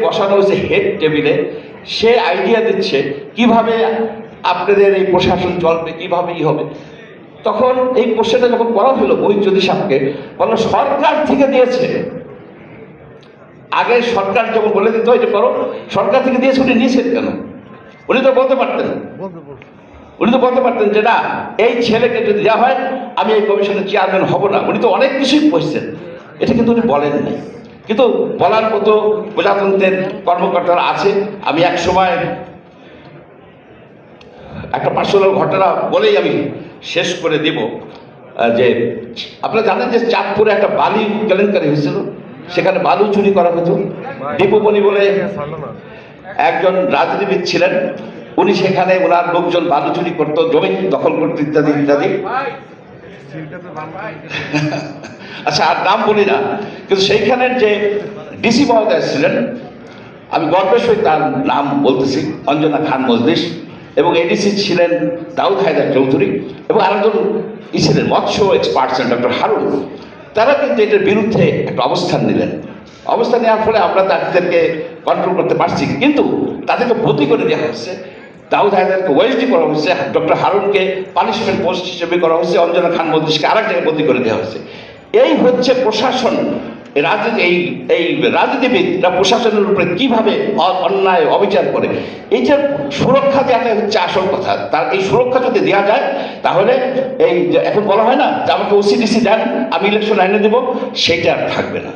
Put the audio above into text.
বসানো হয়েছে হেড টেবিলে, সে আইডিয়া দিচ্ছে কিভাবে আপনাদের এই প্রশাসন চলবে, কিভাবে হবে। তখন এই কোশ্চেনটা যখন করা হলো মহিউদ্দিন সাহেবকে, বলল সরকার থেকে দিয়েছে। আগে সরকার যখন বলে দিত এটা করো, সরকার থেকে দিয়েছে, উনি নিয়েছেন কেন? উনি তো বলতে পারতেন, যে না এই ছেলেকে যদি দেওয়া হয় আমি এই কমিশনের চেয়ারম্যান হব না। উনি তো অনেক কিছুই বলছেন, এটা কিন্তু উনি বলেন নাই। কিন্তু বলার মতো প্রজাতন্ত্রের কর্মকর্তারা আছে। আমি এক সময় একটা পার্সোনাল ঘটনা বলেই আমি শেষ করে দিব, যে আপনারা জানেন যে চাঁদপুরে একটা বালি কেলেঙ্কারি হয়েছিল, সেখানে বালু চুরি করা হতো। দীপুমণি বলে একজন রাজনীতিবিদ ছিলেন, উনি সেখানে ওনার লোকজন বালু চুরি করতো, জমি দখল করতো, ইত্যাদি ইত্যাদি। আচ্ছা আর নাম বলি না, কিন্তু সেইখানের যে ডিসি মহোদয় ছিলেন, আমি গর্বের সহিত তার নাম বলতেছি, অঞ্জনা খান মজলিস, এবং এডিসি ছিলেন দাউদ হায়দার চৌধুরী, এবং আরেকজন ছিলেন মৎস্য এক্সপার্ট ডক্টর হারুন। তারা কিন্তু এটার বিরুদ্ধে একটা অবস্থান নিলেন। অবস্থান নেওয়ার ফলে আমরা তাদেরকে কন্ট্রোল করতে পারছি, কিন্তু তাদেরকে বদলি করে দেওয়া হচ্ছে। দাউদ হায়দারকে ওয়েসডি করা হচ্ছে, ডক্টর হারুনকে পানিশমেন্ট পোস্ট হিসেবে করা হচ্ছে, অঞ্জনা খান মজলিসকে আরেক জায়গায় বদলি করে দেওয়া হচ্ছে। এই হচ্ছে প্রশাসন। রাজনীতি এই রাজনীতিবিদরা প্রশাসনের উপরে কিভাবে অন্যায় অবিচার করে, এইটার সুরক্ষা দেওয়াটাই হচ্ছে আসল কথা। তার এই সুরক্ষা যদি দেওয়া যায়, তাহলে এই এখন বলা হয় না যে আমাকে ওসিডিসি দেন আমি ইলেকশন আইনে দেবো, সেইটা আর থাকবে না।